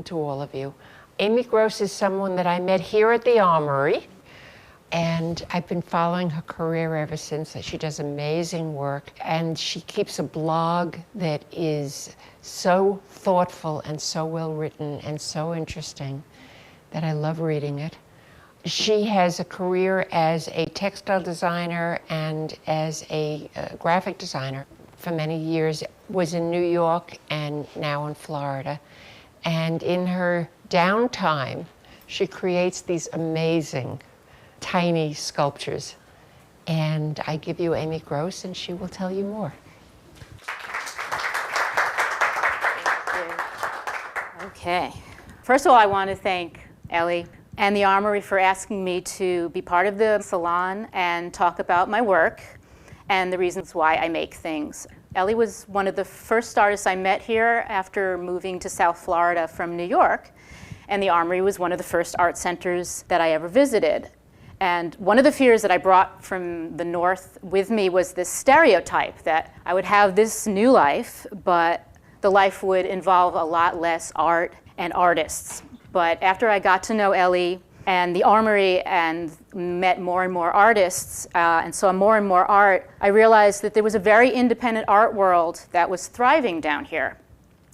to all of you. Amy Gross is someone that I met here at the Armory, and I've been following her career ever since. She does amazing work, and she keeps a blog that is so thoughtful and so well written and so interesting that I love reading it. She has a career as a textile designer and as a graphic designer for many years, was in New York and now in Florida. And in her downtime, she creates these amazing tiny sculptures. And I give you Amy Gross, and she will tell you more. Okay. First of all, I want to thank Ellie and the Armory for asking me to be part of the salon and talk about my work and the reasons why I make things. Ellie was one of the first artists I met here after moving to South Florida from New York, and the Armory was one of the first art centers that I ever visited. And one of the fears that I brought from the North with me was this stereotype that I would have this new life, but the life would involve a lot less art and artists. But after I got to know Ellie and the Armory and met more and more artists and saw more and more art, I realized that there was a very independent art world that was thriving down here.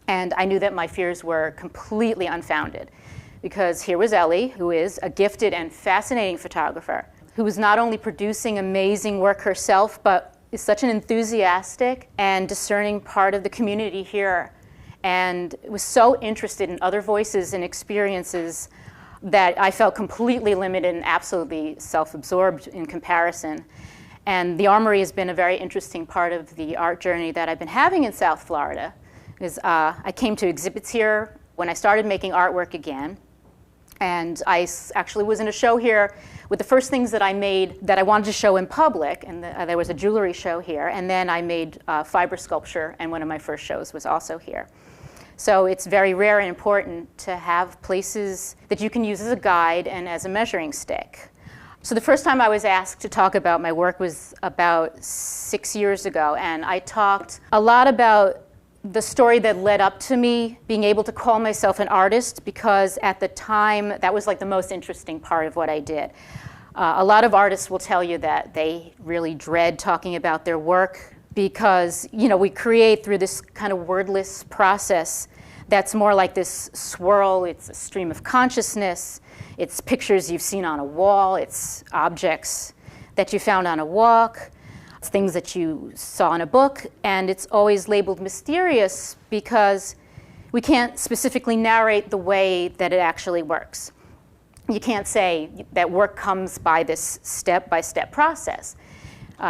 And I knew that my fears were completely unfounded, because here was Ellie, who is a gifted and fascinating photographer, who was not only producing amazing work herself, but is such an enthusiastic and discerning part of the community here, and was so interested in other voices and experiences that I felt completely limited and absolutely self-absorbed in comparison. And the Armory has been a very interesting part of the art journey that I've been having in South Florida, because I came to exhibits here when I started making artwork again. And I actually was in a show here with the first things that I made that I wanted to show in public, and there was a jewelry show here, and then I made fiber sculpture, and one of my first shows was also here. So it's very rare and important to have places that you can use as a guide and as a measuring stick. So the first time I was asked to talk about my work was about 6 years ago, and I talked a lot about the story that led up to me being able to call myself an artist, because at the time that was like the most interesting part of what I did. A lot of artists will tell you that they really dread talking about their work because, you know, we create through this kind of wordless process that's more like this swirl. It's a stream of consciousness. It's pictures you've seen on a wall. It's objects that you found on a walk. It's things that you saw in a book. And it's always labeled mysterious because we can't specifically narrate the way that it actually works. You can't say that work comes by this step-by-step process.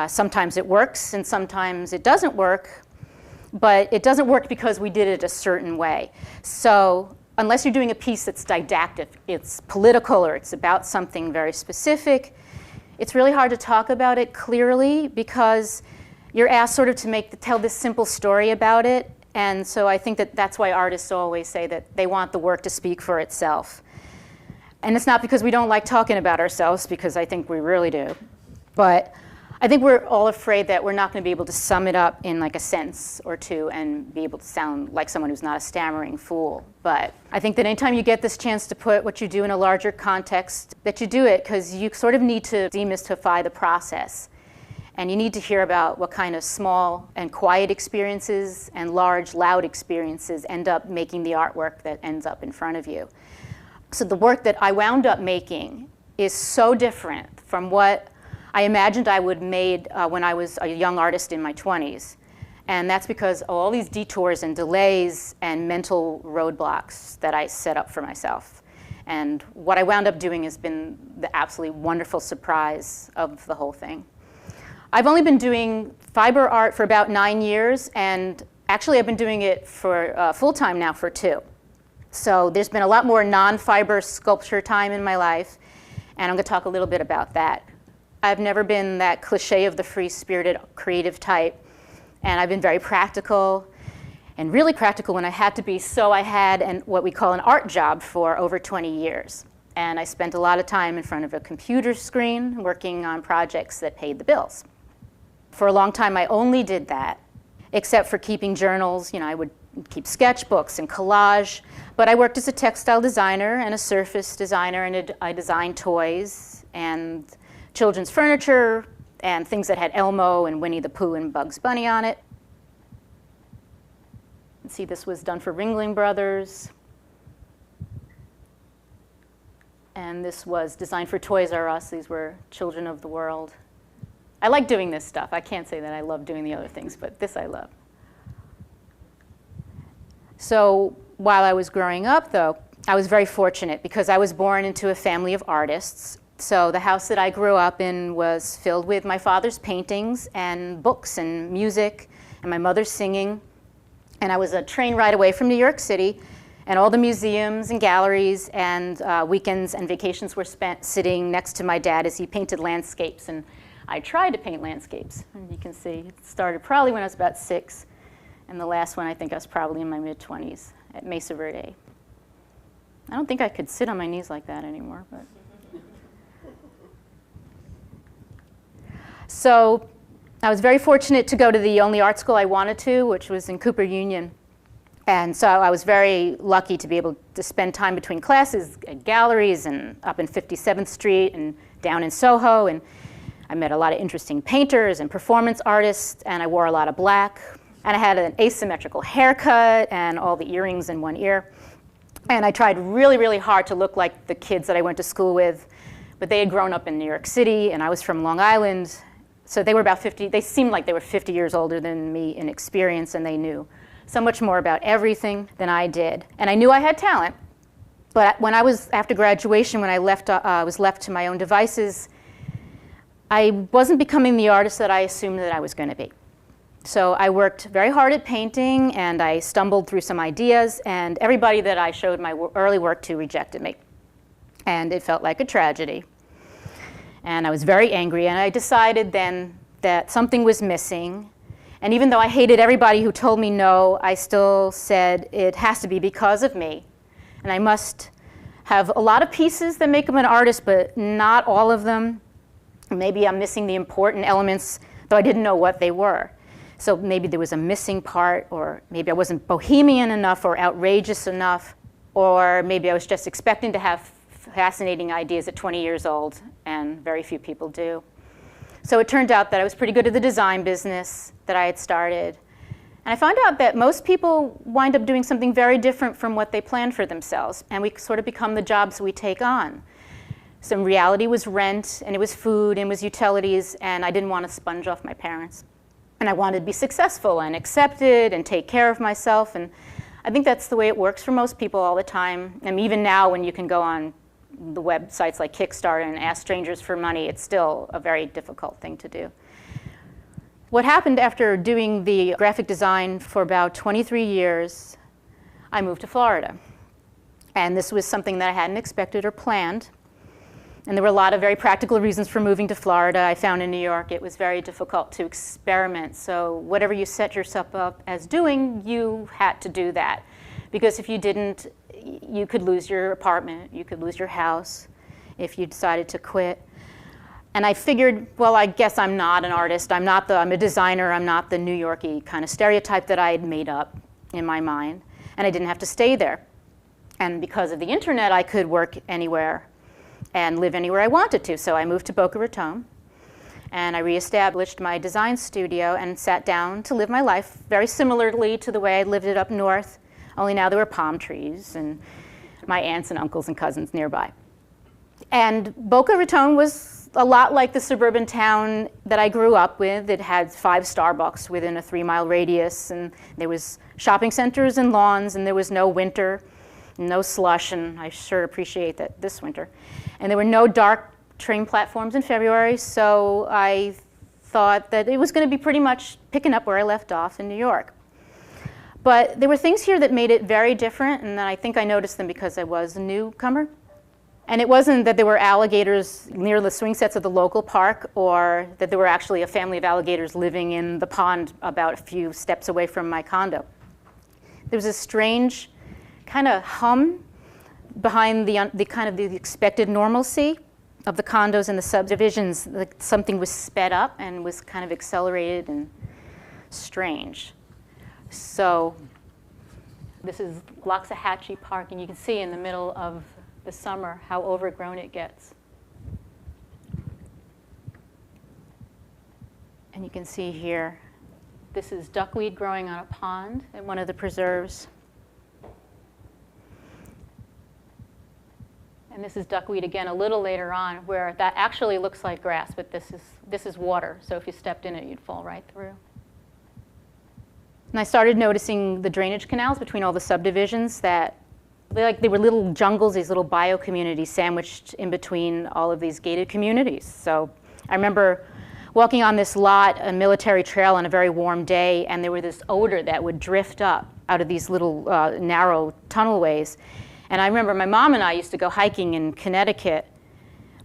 Sometimes it works and sometimes it doesn't work, but it doesn't work because we did it a certain way. So unless you're doing a piece that's didactic, it's political or it's about something very specific, it's really hard to talk about it clearly because you're asked sort of to tell this simple story about it. And so I think that that's why artists always say that they want the work to speak for itself. And it's not because we don't like talking about ourselves, because I think we really do. But I think we're all afraid that we're not going to be able to sum it up in like a sentence or two and be able to sound like someone who's not a stammering fool. But I think that anytime you get this chance to put what you do in a larger context, that you do it, because you sort of need to demystify the process. And you need to hear about what kind of small and quiet experiences and large, loud experiences end up making the artwork that ends up in front of you. So the work that I wound up making is so different from what I imagined I would made when I was a young artist in my 20s. And that's because of all these detours and delays and mental roadblocks that I set up for myself. And what I wound up doing has been the absolutely wonderful surprise of the whole thing. I've only been doing fiber art for about 9 years, and actually I've been doing it for full-time now for 2. So there's been a lot more non-fiber sculpture time in my life, and I'm going to talk a little bit about that. I've never been that cliche of the free-spirited creative type, and I've been very practical, and really practical when I had to be, so I had what we call an art job for over 20 years. And I spent a lot of time in front of a computer screen working on projects that paid the bills. For a long time, I only did that, except for keeping journals. You know, I would keep sketchbooks and collage. But I worked as a textile designer and a surface designer, and I designed toys and children's furniture and things that had Elmo and Winnie the Pooh and Bugs Bunny on it. See, this was done for Ringling Brothers. And this was designed for Toys R Us. These were Children of the World. I like doing this stuff. I can't say that I love doing the other things, but this I love. So while I was growing up, though, I was very fortunate because I was born into a family of artists. So the house that I grew up in was filled with my father's paintings and books and music and my mother's singing. And I was a train ride away from New York City, and all the museums and galleries and weekends and vacations were spent sitting next to my dad as he painted landscapes. And I tried to paint landscapes. And you can see it started probably when I was about 6, and the last one I think I was probably in my mid-20s at Mesa Verde. I don't think I could sit on my knees like that anymore. But. So I was very fortunate to go to the only art school I wanted to, which was in Cooper Union. And so I was very lucky to be able to spend time between classes at galleries and up in 57th Street and down in Soho. And I met a lot of interesting painters and performance artists, and I wore a lot of black. And I had an asymmetrical haircut and all the earrings in one ear. And I tried really, really hard to look like the kids that I went to school with. But they had grown up in New York City, and I was from Long Island. So they were about 50, they seemed like they were 50 years older than me in experience, and they knew so much more about everything than I did. And I knew I had talent. But when I was, after graduation, when I was left to my own devices, I wasn't becoming the artist that I assumed that I was going to be. So I worked very hard at painting, and I stumbled through some ideas, and everybody that I showed my early work to rejected me. And it felt like a tragedy. And I was very angry, and I decided then that something was missing. And even though I hated everybody who told me no, I still said it has to be because of me. And I must have a lot of pieces that make them an artist, but not all of them. Maybe I'm missing the important elements, though I didn't know what they were. So maybe there was a missing part, or maybe I wasn't bohemian enough or outrageous enough, or maybe I was just expecting to have fascinating ideas at 20 years old, and very few people do. So it turned out that I was pretty good at the design business that I had started. And I found out that most people wind up doing something very different from what they planned for themselves, and we sort of become the jobs we take on. So in reality was rent, and it was food, and it was utilities, and I didn't want to sponge off my parents. And I wanted to be successful and accepted and take care of myself, and I think that's the way it works for most people all the time. And even now, when you can go on the websites like Kickstarter and ask strangers for money, it's still a very difficult thing to do. What happened after doing the graphic design for about 23 years, I moved to Florida. And this was something that I hadn't expected or planned. And there were a lot of very practical reasons for moving to Florida. I found in New York it was very difficult to experiment. So whatever you set yourself up as doing, you had to do that. Because if you didn't, you could lose your apartment, you could lose your house if you decided to quit. And I figured, well, I guess I'm not an artist. I'm a designer. I'm not the New York-y kind of stereotype that I had made up in my mind. And I didn't have to stay there. And because of the internet, I could work anywhere and live anywhere I wanted to. So I moved to Boca Raton, and I reestablished my design studio and sat down to live my life very similarly to the way I lived it up north, only now there were palm trees and my aunts and uncles and cousins nearby. And Boca Raton was a lot like the suburban town that I grew up with. It had 5 Starbucks within a 3-mile radius, and there was shopping centers and lawns, and there was no winter, no slush, and I sure appreciate that this winter. And there were no dark train platforms in February, so I thought that it was going to be pretty much picking up where I left off in New York. But there were things here that made it very different, and I think I noticed them because I was a newcomer. And it wasn't that there were alligators near the swing sets of the local park, or that there were actually a family of alligators living in the pond about a few steps away from my condo. There was a strange kind of hum behind the kind of the expected normalcy of the condos and the subdivisions. Like something was sped up and was kind of accelerated and strange. So This is Loxahatchee Park, and you can see in the middle of the summer how overgrown it gets. And you can see here, this is duckweed growing on a pond at one of the preserves. And this is duckweed again a little later on, where that actually looks like grass, but this is water. So if you stepped in it, you'd fall right through. And I started noticing the drainage canals between all the subdivisions that they were little jungles, these little bio-communities sandwiched in between all of these gated communities. So I remember walking on this lot, a military trail on a very warm day, and there was this odor that would drift up out of these little narrow tunnelways. And I remember my mom and I used to go hiking in Connecticut,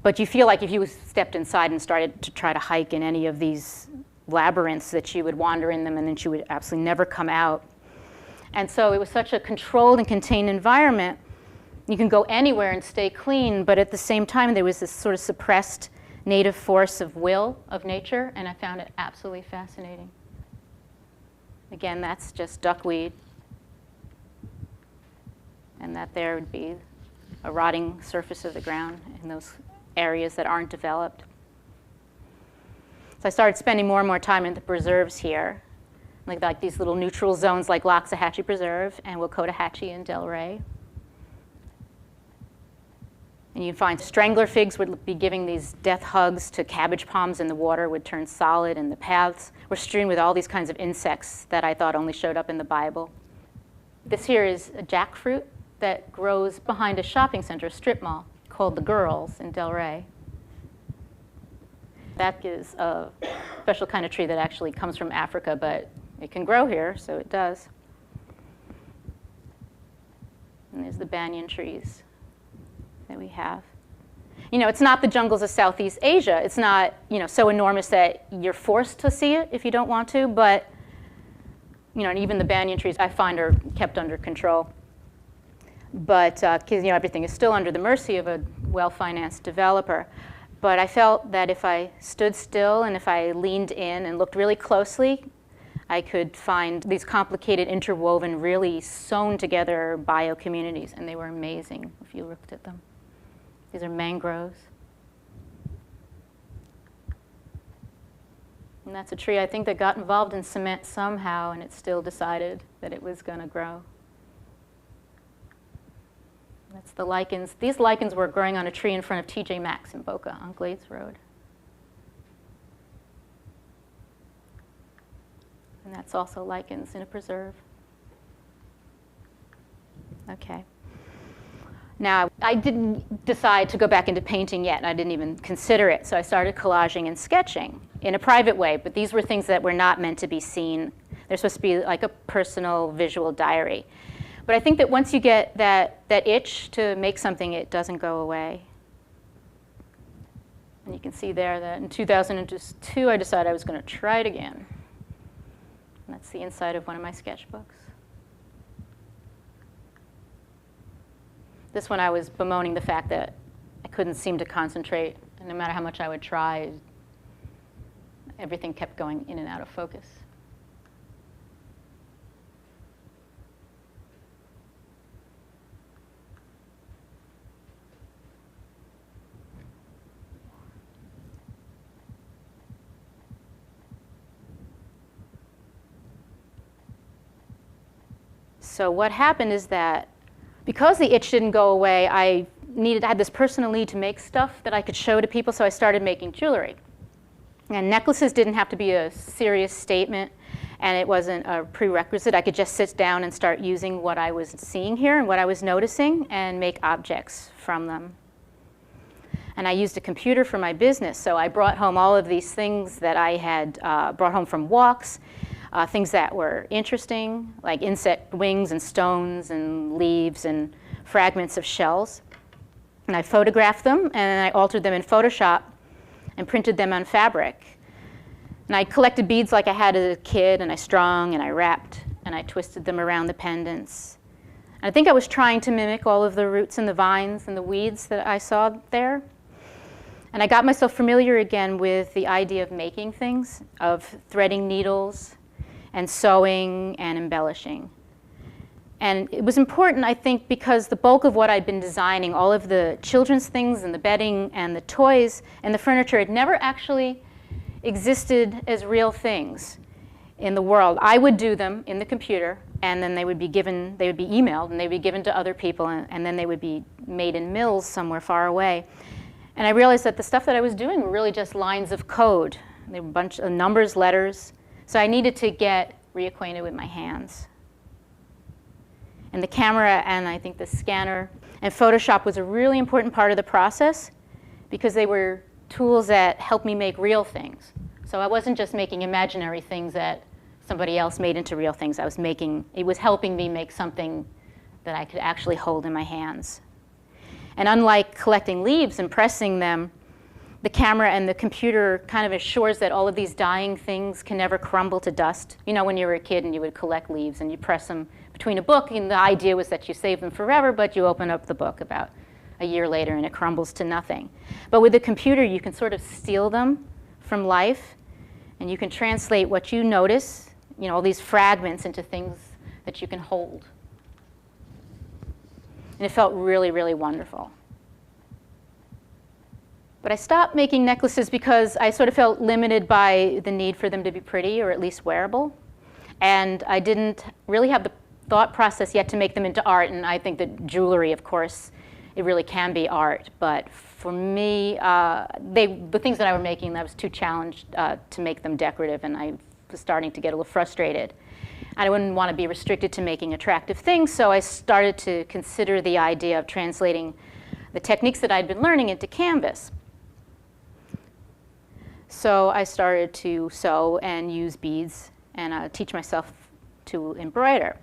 but you feel like if you stepped inside and started to try to hike in any of these labyrinths that you would wander in them and then you would absolutely never come out. And so it was such a controlled and contained environment. You can go anywhere and stay clean, but at the same time there was this sort of suppressed native force of will of nature, and I found it absolutely fascinating. Again, that's just duckweed. And that there would be a rotting surface of the ground in those areas that aren't developed. So I started spending more and more time in the preserves here, like these little neutral zones like Loxahatchee Preserve and Wakota-Hatchee and Delray. And you'd find strangler figs would be giving these death hugs to cabbage palms, and the water would turn solid, and the paths were strewn with all these kinds of insects that I thought only showed up in the Bible. This here is a jackfruit that grows behind a shopping center, a strip mall, called The Girls in Delray. That is a special kind of tree that actually comes from Africa, but it can grow here, so it does. And there's the banyan trees that we have. You know, it's not the jungles of Southeast Asia. It's not, so enormous that you're forced to see it if you don't want to, but, and even the banyan trees I find are kept under control. But, because, everything is still under the mercy of a well-financed developer. But I felt that if I stood still and if I leaned in and looked really closely, I could find these complicated, interwoven, really sewn together bio-communities, and they were amazing if you looked at them. These are mangroves. And that's a tree I think that got involved in cement somehow, and it still decided that it was going to grow. That's the lichens. These lichens were growing on a tree in front of TJ Maxx in Boca on Glades Road. And that's also lichens in a preserve. Okay. Now, I didn't decide to go back into painting yet, and I didn't even consider it. So I started collaging and sketching in a private way, but these were things that were not meant to be seen. They're supposed to be like a personal visual diary. But I think that once you get that itch to make something, it doesn't go away. And you can see there that in 2002, I decided I was going to try it again. And that's the inside of one of my sketchbooks. This one I was bemoaning the fact that I couldn't seem to concentrate. And no matter how much I would try, everything kept going in and out of focus. So what happened is that because the itch didn't go away, I had this personal need to make stuff that I could show to people, so I started making jewelry. And necklaces didn't have to be a serious statement, and it wasn't a prerequisite. I could just sit down and start using what I was seeing here and what I was noticing and make objects from them. And I used a computer for my business, so I brought home all of these things that I had brought home from walks. Things that were interesting, like insect wings and stones and leaves and fragments of shells. And I photographed them, and I altered them in Photoshop and printed them on fabric. And I collected beads like I had as a kid, and I strung and I wrapped and I twisted them around the pendants. And I think I was trying to mimic all of the roots and the vines and the weeds that I saw there. And I got myself familiar again with the idea of making things, of threading needles and sewing and embellishing. And it was important, I think, because the bulk of what I'd been designing, all of the children's things and the bedding and the toys and the furniture, had never actually existed as real things in the world. I would do them in the computer, and then they would be emailed, and they would be given to other people, and then they would be made in mills somewhere far away. And I realized that the stuff that I was doing were really just lines of code. They were a bunch of numbers, letters. So I needed to get reacquainted with my hands. And the camera and I think the scanner and Photoshop was a really important part of the process because they were tools that helped me make real things. So I wasn't just making imaginary things that somebody else made into real things. It was helping me make something that I could actually hold in my hands. And unlike collecting leaves and pressing them, the camera and the computer kind of assures that all of these dying things can never crumble to dust. You know, when you were a kid and you would collect leaves and you press them between a book, and the idea was that you save them forever, but you open up the book about a year later and it crumbles to nothing. But with the computer, you can sort of steal them from life, and you can translate what you notice, you know, all these fragments into things that you can hold. And it felt really, really wonderful. But I stopped making necklaces because I sort of felt limited by the need for them to be pretty or at least wearable. And I didn't really have the thought process yet to make them into art. And I think that jewelry, of course, it really can be art. But for me, the things that I were making, I was too challenged to make them decorative. And I was starting to get a little frustrated. I wouldn't want to be restricted to making attractive things. So I started to consider the idea of translating the techniques that I'd been learning into canvas. So I started to sew and use beads and teach myself to embroider.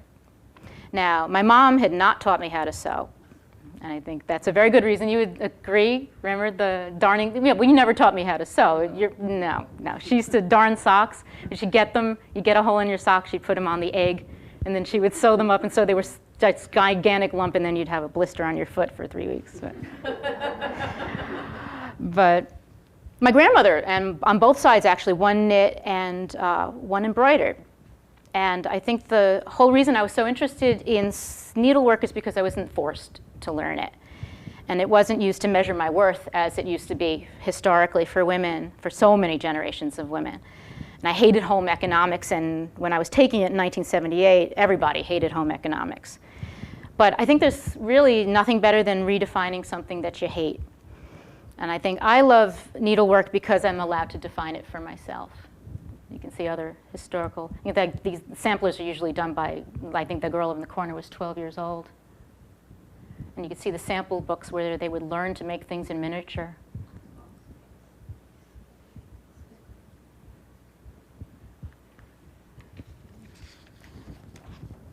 Now, my mom had not taught me how to sew, and I think that's a very good reason. You would agree? Remember the darning? Yeah, well, you never taught me how to sew. No. She used to darn socks. She'd get them, you get a hole in your sock, she'd put them on the egg, and then she would sew them up, and so they were this gigantic lump, and then you'd have a blister on your foot for 3 weeks. But my grandmother, and on both sides actually, one knit and one embroidered. And I think the whole reason I was so interested in needlework is because I wasn't forced to learn it. And it wasn't used to measure my worth as it used to be historically for women, for so many generations of women. And I hated home economics, and when I was taking it in 1978, everybody hated home economics. But I think there's really nothing better than redefining something that you hate. And I think I love needlework because I'm allowed to define it for myself. You can see other historical, in fact, these samplers are usually done by, I think the girl in the corner was 12 years old. And you can see the sample books where they would learn to make things in miniature.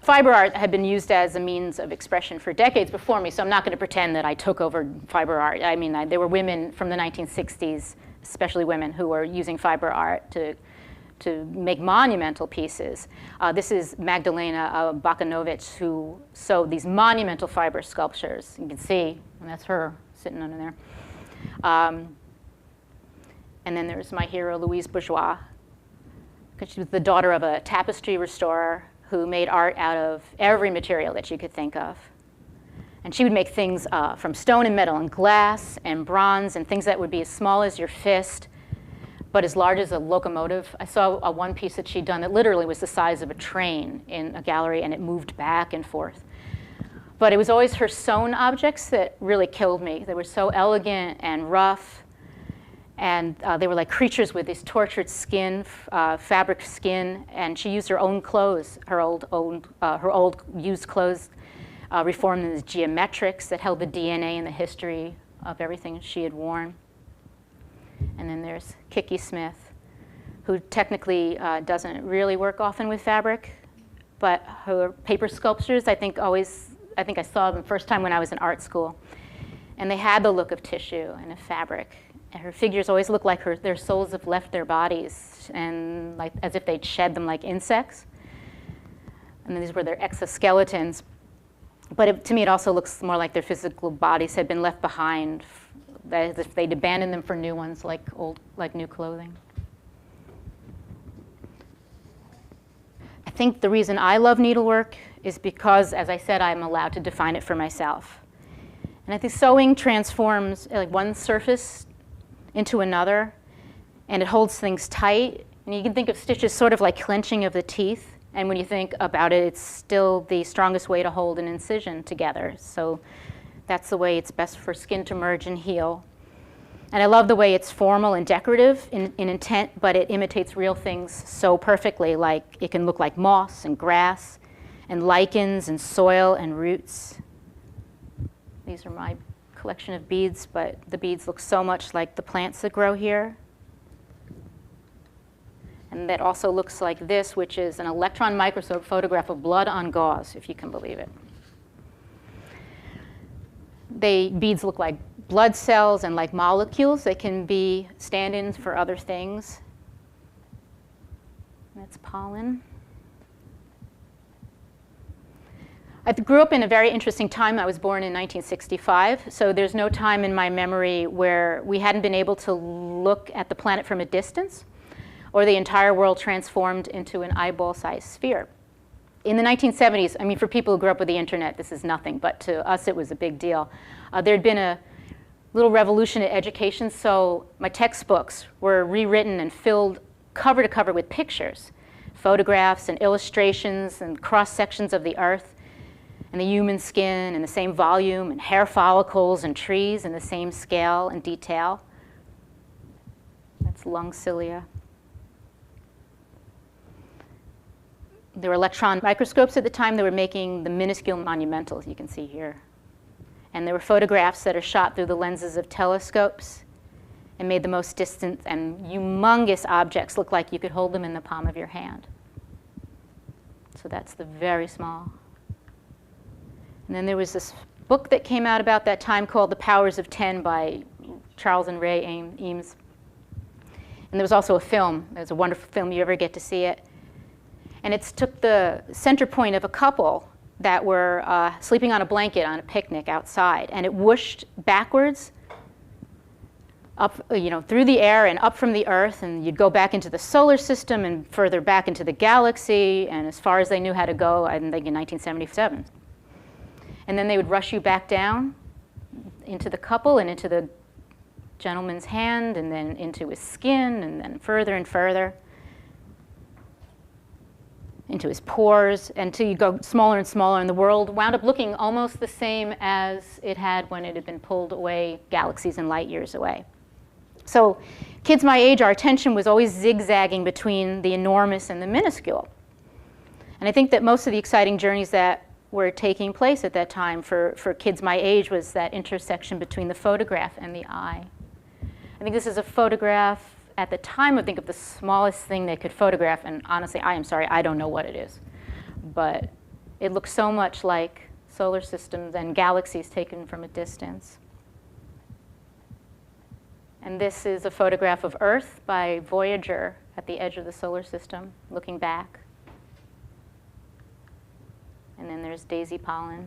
Fiber art had been used as a means of expression for decades before me, so I'm not going to pretend that I took over fiber art. I mean, there were women from the 1960s, especially women, who were using fiber art to make monumental pieces. This is Magdalena Bakanovich, who sewed these monumental fiber sculptures. You can see, and that's her sitting under there. And then there's my hero, Louise Bourgeois, because she was the daughter of a tapestry restorer who made art out of every material that you could think of. And she would make things from stone and metal and glass and bronze and things that would be as small as your fist, but as large as a locomotive. I saw one piece that she'd done that literally was the size of a train in a gallery, and it moved back and forth. But it was always her sewn objects that really killed me. They were so elegant and rough, and they were like creatures with this tortured skin, fabric skin, and she used her own clothes, her old used clothes, reformed them as geometrics that held the DNA and the history of everything she had worn. And then there's Kiki Smith, who technically doesn't really work often with fabric, but her paper sculptures, I think I saw them first time when I was in art school. And they had the look of tissue and of fabric. And her figures always look like their souls have left their bodies, and like as if they'd shed them like insects. And these were their exoskeletons. But to me, it also looks more like their physical bodies had been left behind, as if they'd abandoned them for new ones, like new clothing. I think the reason I love needlework is because, as I said, I'm allowed to define it for myself. And I think sewing transforms like one surface into another, and it holds things tight. And you can think of stitches sort of like clenching of the teeth. And when you think about it, it's still the strongest way to hold an incision together. So that's the way it's best for skin to merge and heal. And I love the way it's formal and decorative in intent, but it imitates real things so perfectly. Like it can look like moss and grass and lichens and soil and roots. These are my collection of beads, but the beads look so much like the plants that grow here. And that also looks like this, which is an electron microscope photograph of blood on gauze, if you can believe it. Beads look like blood cells and like molecules. They can be stand-ins for other things. That's pollen. I grew up in a very interesting time. I was born in 1965, so there's no time in my memory where we hadn't been able to look at the planet from a distance, or the entire world transformed into an eyeball-sized sphere. In the 1970s, I mean, for people who grew up with the internet, this is nothing, but to us it was a big deal. There'd been a little revolution in education, so my textbooks were rewritten and filled cover to cover with pictures, photographs and illustrations and cross-sections of the earth and the human skin in the same volume, and hair follicles and trees in the same scale and detail. That's lung cilia. There were electron microscopes at the time that were making the minuscule monumentals you can see here. And there were photographs that are shot through the lenses of telescopes and made the most distant and humongous objects look like you could hold them in the palm of your hand. So that's the very small. And then there was this book that came out about that time called The Powers of 10 by Charles and Ray Eames. And there was also a film. It was a wonderful film. You ever get to see it? And it took the center point of a couple that were sleeping on a blanket on a picnic outside, and it whooshed backwards up, through the air and up from the Earth, and you'd go back into the solar system and further back into the galaxy, and as far as they knew how to go, I think in 1977. And then they would rush you back down into the couple and into the gentleman's hand, and then into his skin, and then further and further into his pores, until you go smaller and smaller, and the world wound up looking almost the same as it had when it had been pulled away galaxies and light years away. So kids my age, our attention was always zigzagging between the enormous and the minuscule. And I think that most of the exciting journeys that were taking place at that time for kids my age was that intersection between the photograph and the eye. I think this is a photograph at the time, I think of the smallest thing they could photograph, and honestly, I am sorry, I don't know what it is. But it looks so much like solar systems and galaxies taken from a distance. And this is a photograph of Earth by Voyager at the edge of the solar system, looking back. And then there's daisy pollen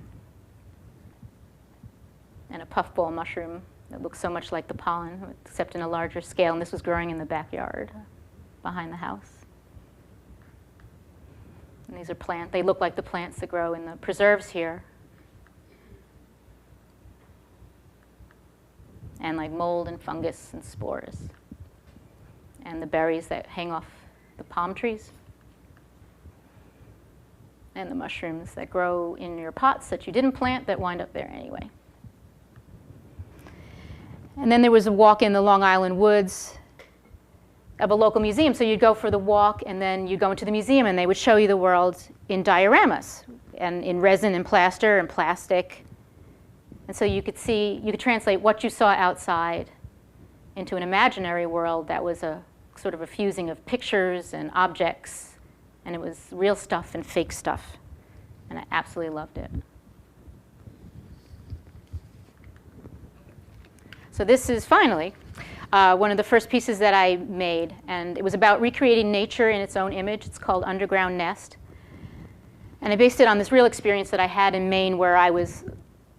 and a puffball mushroom that looks so much like the pollen, except in a larger scale. And this was growing in the backyard behind the house. And these are plants. They look like the plants that grow in the preserves here. And like mold and fungus and spores. And the berries that hang off the palm trees. And the mushrooms that grow in your pots that you didn't plant that wind up there anyway. And then there was a walk in the Long Island woods of a local museum. So you'd go for the walk, and then you'd go into the museum, and they would show you the world in dioramas, and in resin and plaster and plastic. And so you could translate what you saw outside into an imaginary world that was a sort of a fusing of pictures and objects, and it was real stuff and fake stuff. And I absolutely loved it. So this is finally one of the first pieces that I made, and it was about recreating nature in its own image. It's called Underground Nest. And I based it on this real experience that I had in Maine, where I was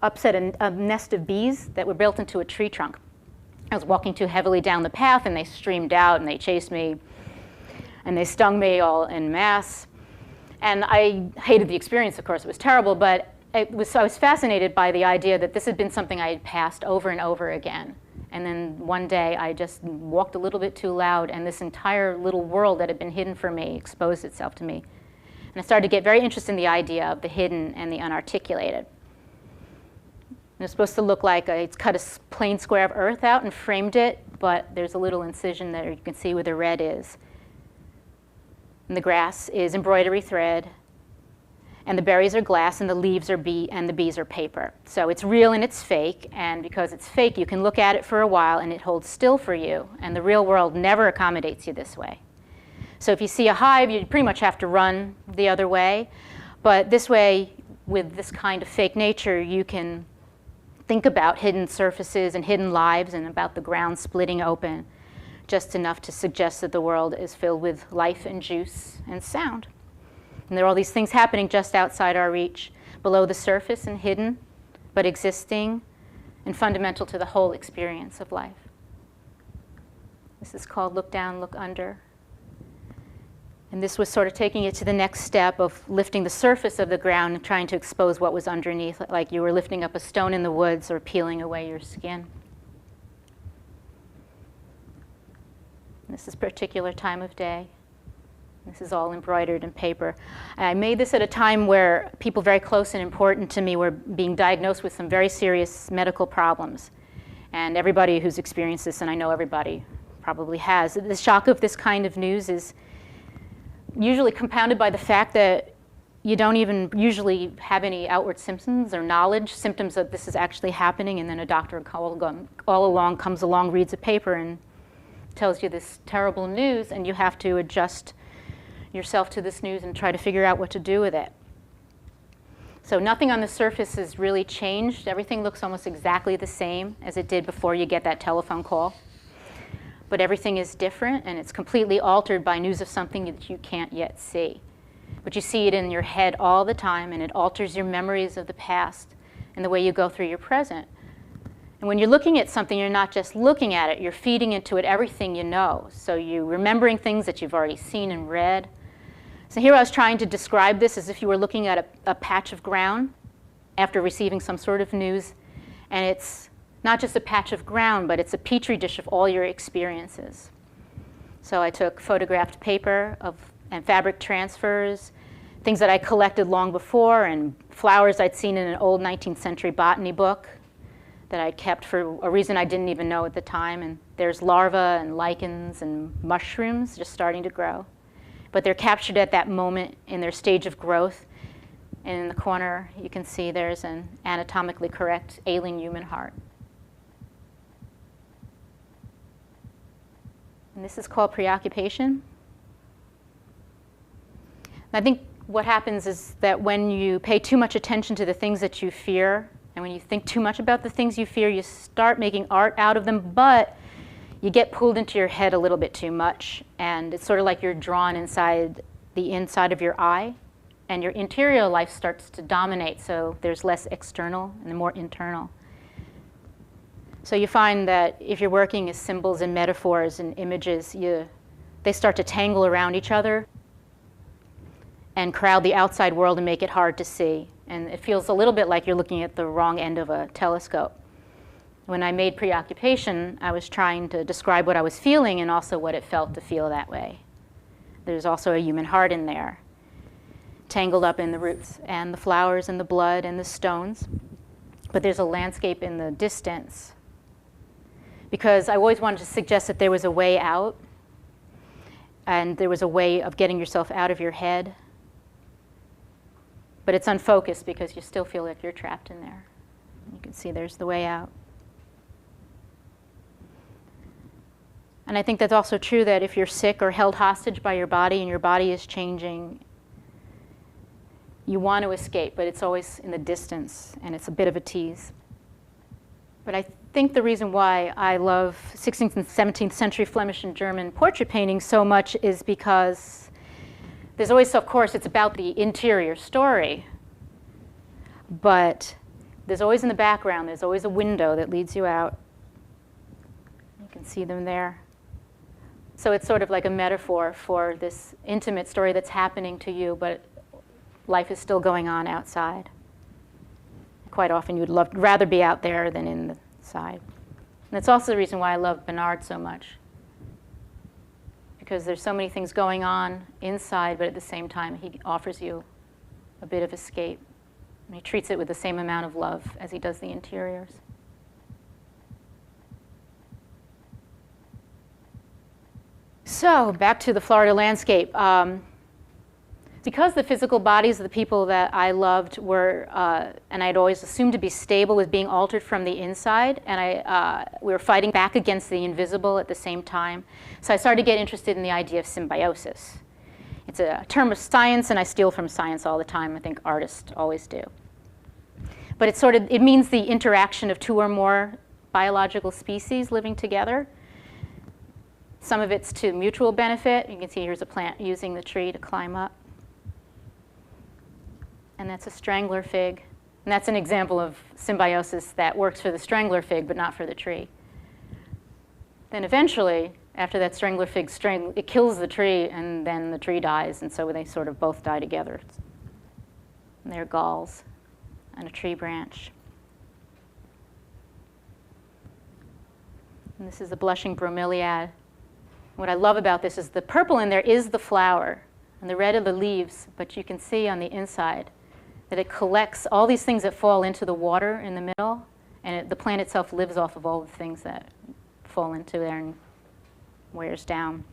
upset a nest of bees that were built into a tree trunk. I was walking too heavily down the path, and they streamed out, and they chased me, and they stung me all en masse. And I hated the experience, of course. It was terrible, but I was fascinated by the idea that this had been something I had passed over and over again. And then one day I just walked a little bit too loud, and this entire little world that had been hidden from me exposed itself to me. And I started to get very interested in the idea of the hidden and the unarticulated. And it's supposed to look like it's cut a plain square of earth out and framed it, but there's a little incision there you can see where the red is. And the grass is embroidery thread, and the berries are glass, and the leaves are and the bees are paper. So it's real and it's fake, and because it's fake, you can look at it for a while and it holds still for you, and the real world never accommodates you this way. So if you see a hive, you pretty much have to run the other way, but this way, with this kind of fake nature, you can think about hidden surfaces and hidden lives and about the ground splitting open, just enough to suggest that the world is filled with life and juice and sound. And there are all these things happening just outside our reach, below the surface and hidden, but existing and fundamental to the whole experience of life. This is called Look Down, Look Under. And this was sort of taking it to the next step of lifting the surface of the ground and trying to expose what was underneath, like you were lifting up a stone in the woods or peeling away your skin. This is a particular time of day. This is all embroidered in paper. I made this at a time where people very close and important to me were being diagnosed with some very serious medical problems. And everybody who's experienced this, and I know everybody probably has, the shock of this kind of news is usually compounded by the fact that you don't even usually have any outward symptoms or knowledge, symptoms that this is actually happening, and then a doctor all along comes along, reads a paper, and tells you this terrible news, and you have to adjust yourself to this news and try to figure out what to do with it. So nothing on the surface has really changed. Everything looks almost exactly the same as it did before you get that telephone call. But everything is different, and it's completely altered by news of something that you can't yet see. But you see it in your head all the time, and it alters your memories of the past and the way you go through your present. And when you're looking at something, you're not just looking at it, you're feeding into it everything you know. So you're remembering things that you've already seen and read. So here I was trying to describe this as if you were looking at a patch of ground after receiving some sort of news, and it's not just a patch of ground, but it's a petri dish of all your experiences. So I took photographed paper and fabric transfers, things that I collected long before, and flowers I'd seen in an old 19th century botany book that I kept for a reason I didn't even know at the time. And there's larvae and lichens and mushrooms just starting to grow. But they're captured at that moment in their stage of growth. And in the corner, you can see there's an anatomically correct ailing human heart. And this is called preoccupation. I think what happens is that when you pay too much attention to the things that you fear, and when you think too much about the things you fear, you start making art out of them, but you get pulled into your head a little bit too much. And it's sort of like you're drawn inside the inside of your eye, and your interior life starts to dominate, so there's less external and more internal. So you find that if you're working with symbols and metaphors and images, they start to tangle around each other and crowd the outside world and make it hard to see. And it feels a little bit like you're looking at the wrong end of a telescope. When I made preoccupation, I was trying to describe what I was feeling and also what it felt to feel that way. There's also a human heart in there, tangled up in the roots and the flowers and the blood and the stones. But there's a landscape in the distance, because I always wanted to suggest that there was a way out, and there was a way of getting yourself out of your head. But it's unfocused because you still feel like you're trapped in there. You can see there's the way out. And I think that's also true that if you're sick or held hostage by your body and your body is changing, you want to escape, but it's always in the distance, and it's a bit of a tease. But I think the reason why I love 16th and 17th century Flemish and German portrait painting so much is because there's always, of course, it's about the interior story, but there's always in the background, there's always a window that leads you out. You can see them there. So it's sort of like a metaphor for this intimate story that's happening to you, but life is still going on outside. Quite often you'd rather be out there than inside. And that's also the reason why I love Bernard so much, because there's so many things going on inside, but at the same time he offers you a bit of escape. And he treats it with the same amount of love as he does the interiors. So back to the Florida landscape. Because the physical bodies of the people that I loved were, and I'd always assumed to be stable, was being altered from the inside, and we were fighting back against the invisible at the same time. So I started to get interested in the idea of symbiosis. It's a term of science, and I steal from science all the time. I think artists always do. But it means the interaction of two or more biological species living together. Some of it's to mutual benefit. You can see here's a plant using the tree to climb up. And that's a strangler fig. And that's an example of symbiosis that works for the strangler fig, but not for the tree. Then eventually, after that strangler fig it kills the tree, and then the tree dies, and so they sort of both die together. And they're galls and a tree branch. And this is the blushing bromeliad. What I love about this is the purple in there is the flower, and the red are the leaves, but you can see on the inside that it collects all these things that fall into the water in the middle, and the plant itself lives off of all the things that fall into there and wears down.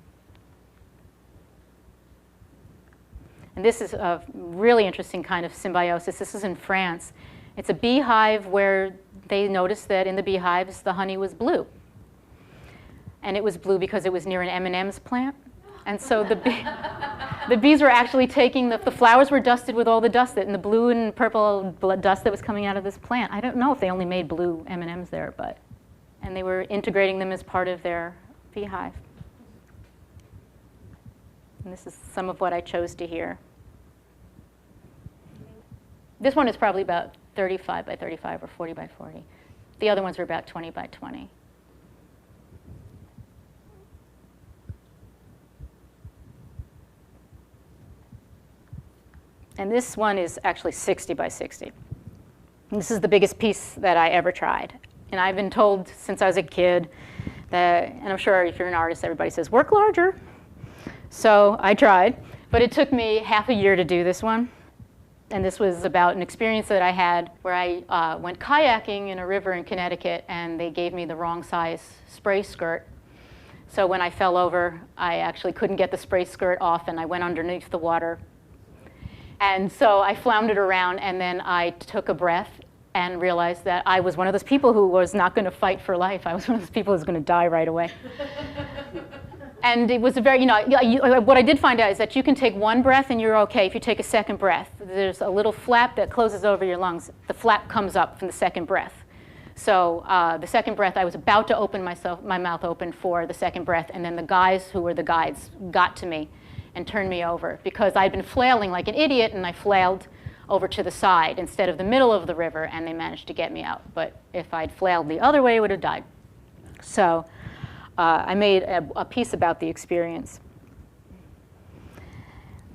And this is a really interesting kind of symbiosis. This is in France. It's a beehive where they noticed that in the beehives the honey was blue. And it was blue because it was near an M&M's plant. And so the bees were actually taking, the flowers were dusted with all the dust, and the blue and purple dust that was coming out of this plant. I don't know if they only made blue M&Ms there, and they were integrating them as part of their beehive. And this is some of what I chose to hear. This one is probably about 35 by 35 or 40 by 40. The other ones were about 20 by 20. And this one is actually 60 by 60. And this is the biggest piece that I ever tried. And I've been told since I was a kid that, and I'm sure if you're an artist, everybody says, work larger. So I tried, but it took me half a year to do this one. And this was about an experience that I had where I went kayaking in a river in Connecticut, and they gave me the wrong size spray skirt. So when I fell over, I actually couldn't get the spray skirt off, and I went underneath the water. And so I floundered around, and then I took a breath and realized that I was one of those people who was not going to fight for life. I was one of those people who was going to die right away. And it was a very, what I did find out is that you can take one breath and you're okay if you take a second breath. There's a little flap that closes over your lungs. The flap comes up from the second breath. So the second breath, I was about to open my mouth open for the second breath, and then the guys who were the guides got to me and turned me over because I'd been flailing like an idiot, and I flailed over to the side instead of the middle of the river, and they managed to get me out. But if I'd flailed the other way, I would have died. So I made a piece about the experience.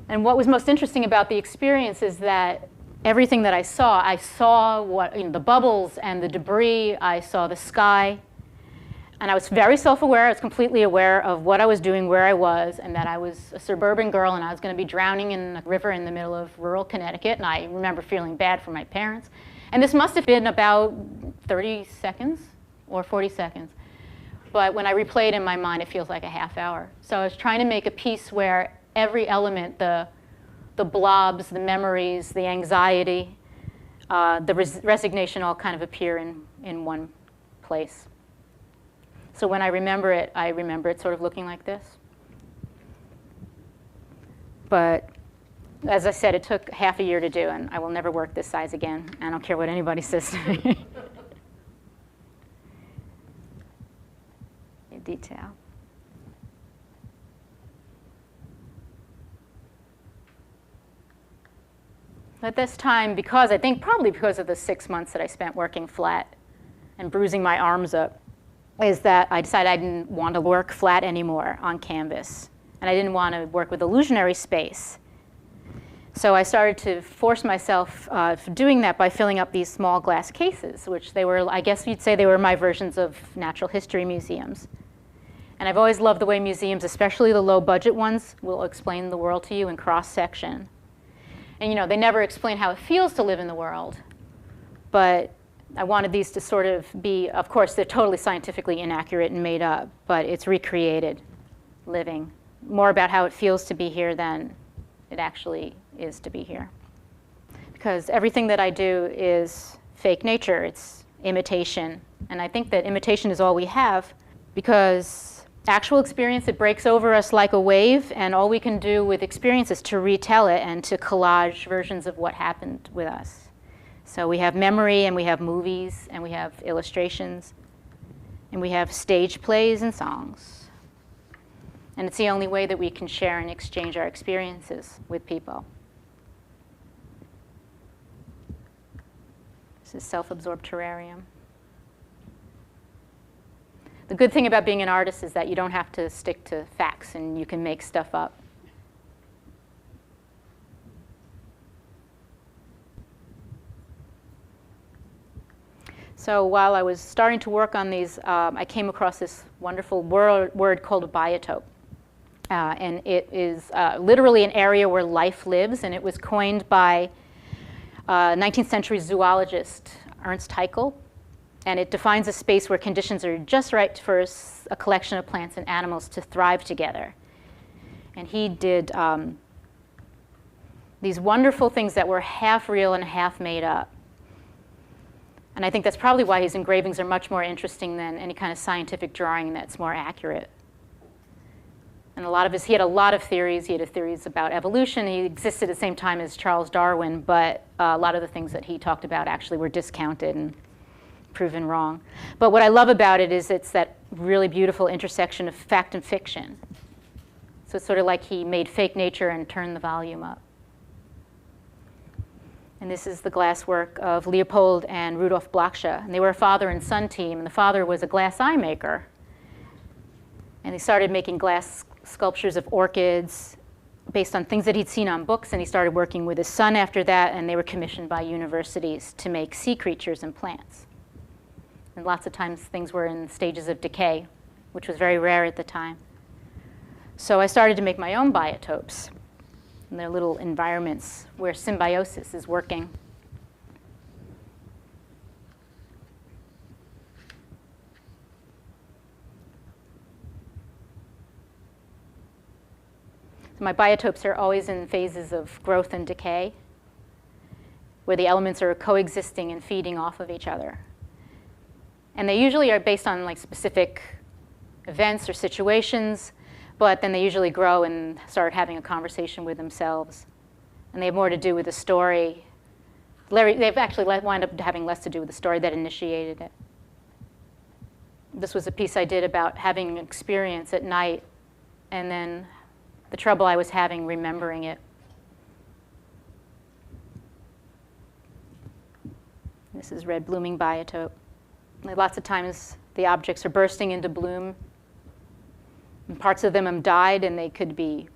And what was most interesting about the experience is that everything that I saw what, the bubbles and the debris, I saw the sky. And I was very self-aware. I was completely aware of what I was doing, where I was, and that I was a suburban girl, and I was going to be drowning in a river in the middle of rural Connecticut. And I remember feeling bad for my parents. And this must have been about 30 seconds or 40 seconds. But when I replayed in my mind, it feels like a half hour. So I was trying to make a piece where every element, the blobs, the memories, the anxiety, the resignation all kind of appear in one place. So when I remember it sort of looking like this. But as I said, it took half a year to do, and I will never work this size again. I don't care what anybody says to me. Detail. At this time, probably because of the 6 months that I spent working flat and bruising my arms up, is that I decided I didn't want to work flat anymore on canvas. And I didn't want to work with illusionary space. So I started to force myself doing that by filling up these small glass cases, which they were, I guess you'd say they were my versions of natural history museums. And I've always loved the way museums, especially the low-budget ones, will explain the world to you in cross-section. And you know, they never explain how it feels to live in the world, but I wanted these to sort of be, of course, they're totally scientifically inaccurate and made up, but it's recreated living. More about how it feels to be here than it actually is to be here. Because everything that I do is fake nature, it's imitation. And I think that imitation is all we have, because actual experience, it breaks over us like a wave, and all we can do with experience is to retell it and to collage versions of what happened with us. So we have memory, and we have movies, and we have illustrations, and we have stage plays and songs. And it's the only way that we can share and exchange our experiences with people. This is self-absorbed terrarium. The good thing about being an artist is that you don't have to stick to facts, and you can make stuff up. So while I was starting to work on these, I came across this wonderful word called a biotope. And it is literally an area where life lives, and it was coined by 19th century zoologist Ernst Haeckel. And it defines a space where conditions are just right for a collection of plants and animals to thrive together. And he did these wonderful things that were half real and half made up. And I think that's probably why his engravings are much more interesting than any kind of scientific drawing that's more accurate. And he had a lot of theories. He had theories about evolution. He existed at the same time as Charles Darwin, but a lot of the things that he talked about actually were discounted and proven wrong. But what I love about it is it's that really beautiful intersection of fact and fiction. So it's sort of like he made fake nature and turned the volume up. And this is the glass work of Leopold and Rudolf Blocksche. And they were a father and son team, and the father was a glass eye maker. And he started making glass sculptures of orchids based on things that he'd seen on books, and he started working with his son after that, and they were commissioned by universities to make sea creatures and plants. And lots of times things were in stages of decay, which was very rare at the time. So I started to make my own biotopes. And they're little environments where symbiosis is working. So my biotopes are always in phases of growth and decay, where the elements are coexisting and feeding off of each other. And they usually are based on like specific events or situations, but then they usually grow and start having a conversation with themselves. And they have more to do with the story. They've actually wind up having less to do with the story that initiated it. This was a piece I did about having an experience at night, and then the trouble I was having remembering it. This is red blooming biotope. Lots of times the objects are bursting into bloom. And parts of them have died, and they could be,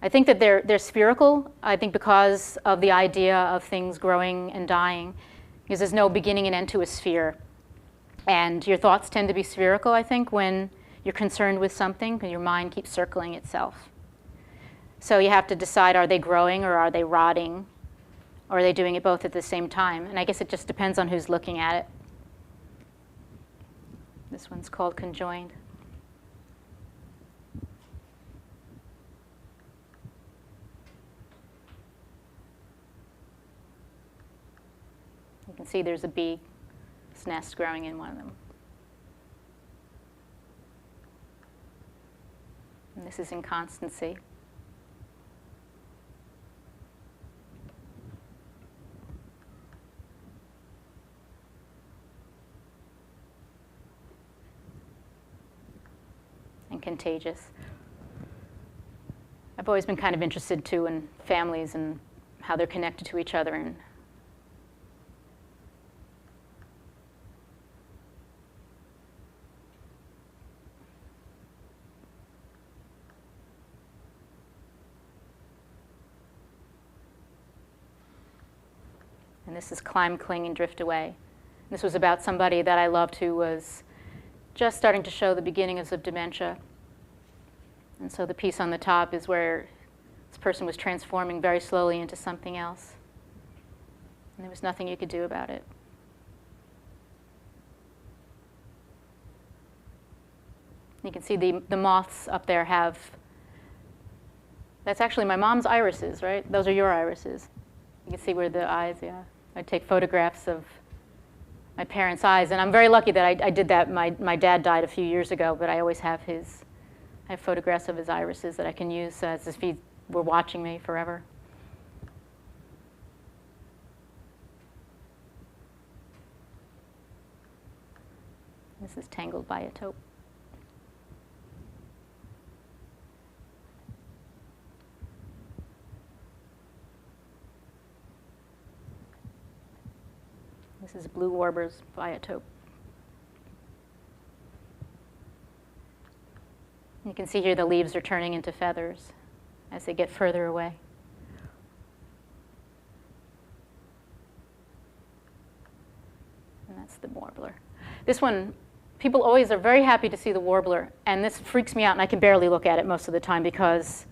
I think that they're spherical, I think because of the idea of things growing and dying, because there's no beginning and end to a sphere. And your thoughts tend to be spherical, I think, when you're concerned with something, because your mind keeps circling itself. So you have to decide, are they growing or are they rotting? Or are they doing it both at the same time? And I guess it just depends on who's looking at it. This one's called conjoined. You can see there's a bee's nest growing in one of them. And this is inconstancy. And contagious. I've always been kind of interested too in families and how they're connected to each other. And And this is Climb, Cling, and Drift Away. This was about somebody that I loved who was just starting to show the beginnings of dementia. And so the piece on the top is where this person was transforming very slowly into something else. And there was nothing you could do about it. You can see the moths up there have, that's actually my mom's irises, right? Those are your irises. You can see where the eyes, yeah. I take photographs of my parents' eyes, and I'm very lucky that I did that. My dad died a few years ago, but I always have I have photographs of his irises that I can use as if he were watching me forever. This is Tangled by a Taupe. This is Blue Warbers by a Taupe. You can see here the leaves are turning into feathers as they get further away. And that's the warbler. This one, people always are very happy to see the warbler, and this freaks me out, and I can barely look at it most of the time because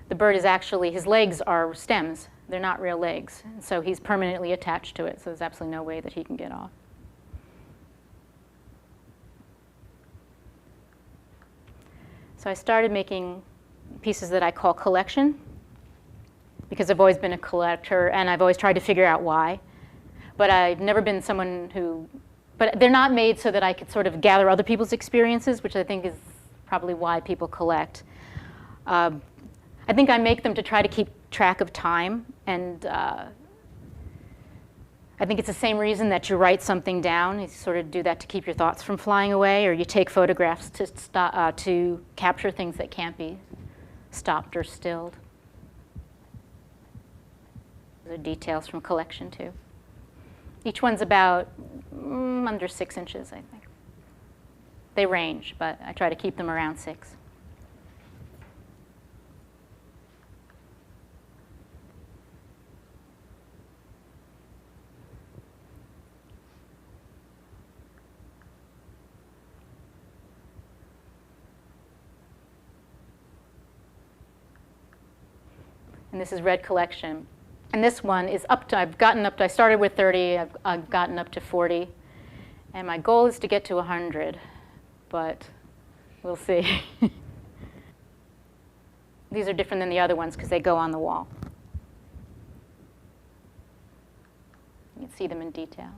the bird is actually, his legs are stems. They're not real legs, and so he's permanently attached to it, so there's absolutely no way that he can get off. So I started making pieces that I call collection, because I've always been a collector, and I've always tried to figure out why. But I've never been someone who, but they're not made so that I could sort of gather other people's experiences, which I think is probably why people collect. I think I make them to try to keep track of time, and I think it's the same reason that you write something down. You sort of do that to keep your thoughts from flying away, or you take photographs to capture things that can't be stopped or stilled. Those are details from collection, too. Each one's about under 6 inches, I think. They range, but I try to keep them around 6. And this is Red Collection. And this one is up to, I started with 30, I've gotten up to 40. And my goal is to get to 100, but we'll see. These are different than the other ones because they go on the wall. You can see them in detail.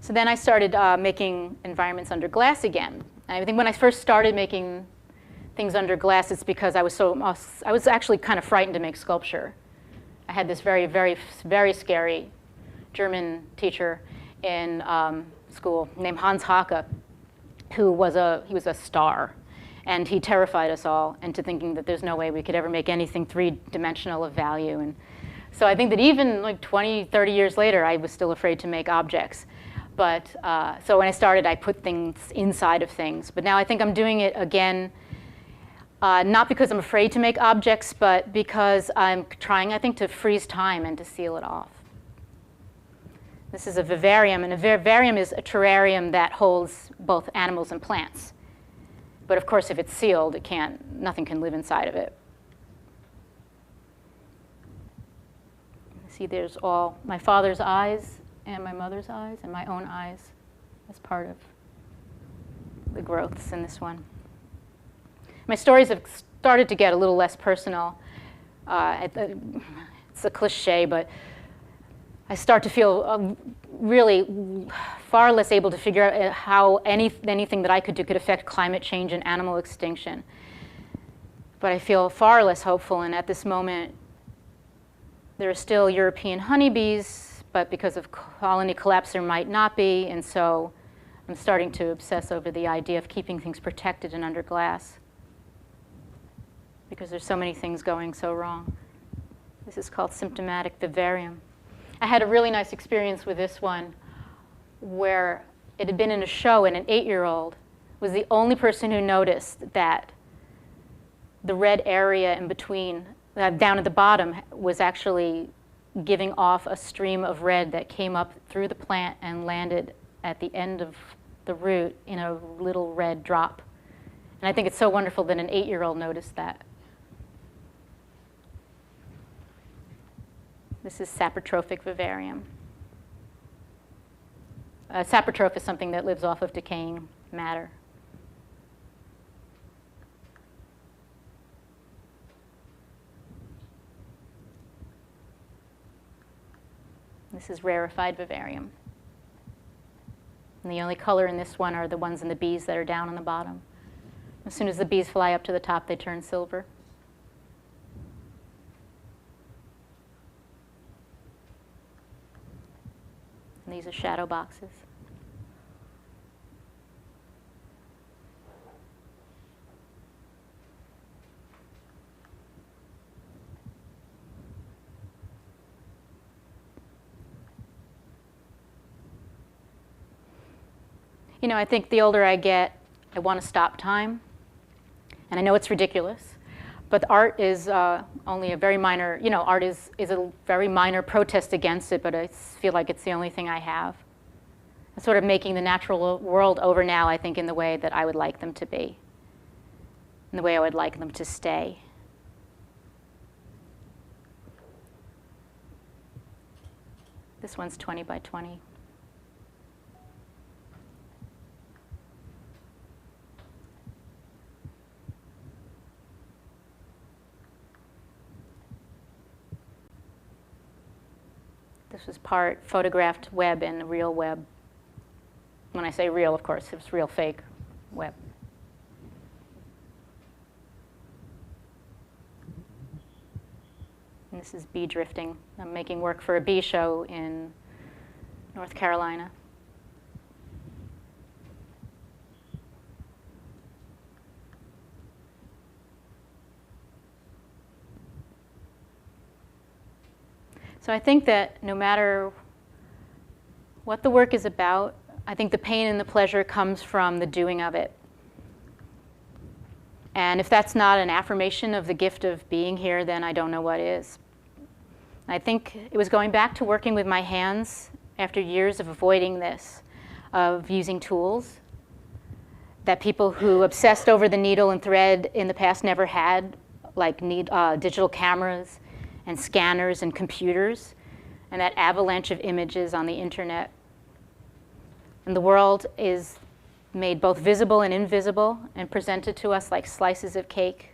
So then I started making environments under glass again. I think when I first started making things under glass, it's because I was actually kind of frightened to make sculpture. I had this very, very, very scary German teacher in school named Hans Hake, who was he was a star, and he terrified us all into thinking that there's no way we could ever make anything three-dimensional of value. And so I think that even like 20, 30 years later, I was still afraid to make objects. But so when I started, I put things inside of things. But now I think I'm doing it again, not because I'm afraid to make objects, but because I'm trying, I think, to freeze time and to seal it off. This is a vivarium, and a vivarium is a terrarium that holds both animals and plants. But of course, if it's sealed, nothing can live inside of it. See, there's all my father's eyes, and my mother's eyes, and my own eyes as part of the growths in this one. My stories have started to get a little less personal. It's a cliche, but I start to feel really far less able to figure out how anything that I could do could affect climate change and animal extinction. But I feel far less hopeful, and at this moment, there are still European honeybees, but because of colony collapse, there might not be, and so I'm starting to obsess over the idea of keeping things protected and under glass, because there's so many things going so wrong. This is called symptomatic vivarium. I had a really nice experience with this one where it had been in a show, and an 8-year-old was the only person who noticed that the red area in between, down at the bottom, was actually giving off a stream of red that came up through the plant and landed at the end of the root in a little red drop. And I think it's so wonderful that an 8-year-old noticed that. This is saprotrophic vivarium. Saprotroph is something that lives off of decaying matter. This is rarefied vivarium. And the only color in this one are the ones in the bees that are down on the bottom. As soon as the bees fly up to the top, they turn silver. And these are shadow boxes. You know, I think the older I get, I want to stop time. And I know it's ridiculous, but art is only a very minor, you know, art is a very minor protest against it, but I feel like it's the only thing I have. I'm sort of making the natural world over now, I think, in the way that I would like them to be, in the way I would like them to stay. This one's 20 by 20. This was part photographed web and real web. When I say real, of course, it was real fake web. And this is bee drifting. I'm making work for a bee show in North Carolina. So I think that no matter what the work is about, I think the pain and the pleasure comes from the doing of it. And if that's not an affirmation of the gift of being here, then I don't know what is. I think it was going back to working with my hands after years of avoiding this, of using tools that people who obsessed over the needle and thread in the past never had, like digital cameras and scanners and computers, and that avalanche of images on the internet. And the world is made both visible and invisible and presented to us like slices of cake.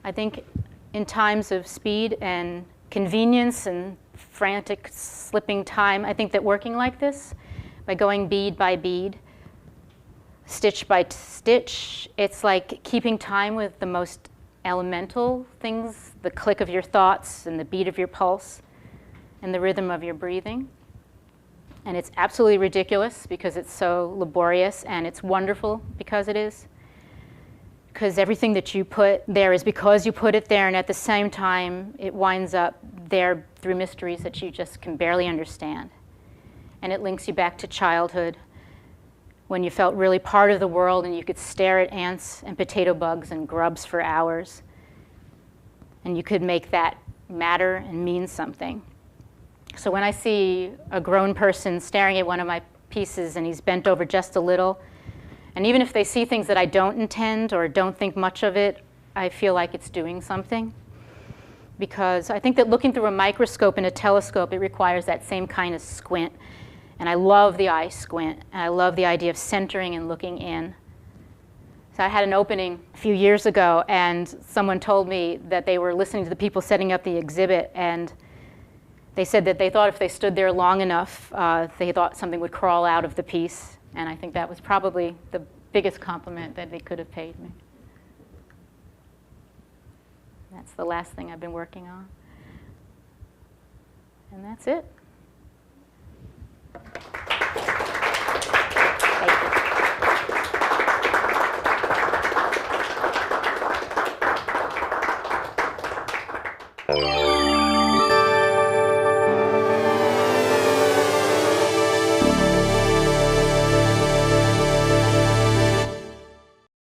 I think in times of speed and convenience and frantic slipping time, I think that working like this, by going bead by bead, stitch by stitch, it's like keeping time with the most elemental things, the click of your thoughts and the beat of your pulse and the rhythm of your breathing. And it's absolutely ridiculous because it's so laborious, and it's wonderful because it is. Because everything that you put there is because you put it there, and at the same time it winds up there through mysteries that you just can barely understand. And it links you back to childhood, when you felt really part of the world and you could stare at ants and potato bugs and grubs for hours. And you could make that matter and mean something. So when I see a grown person staring at one of my pieces and he's bent over just a little, and even if they see things that I don't intend or don't think much of it, I feel like it's doing something. Because I think that looking through a microscope and a telescope, it requires that same kind of squint. And I love the eye squint, and I love the idea of centering and looking in. So I had an opening a few years ago, and someone told me that they were listening to the people setting up the exhibit, and they said that they thought if they stood there long enough, they thought something would crawl out of the piece. And I think that was probably the biggest compliment that they could have paid me. That's the last thing I've been working on. And that's it.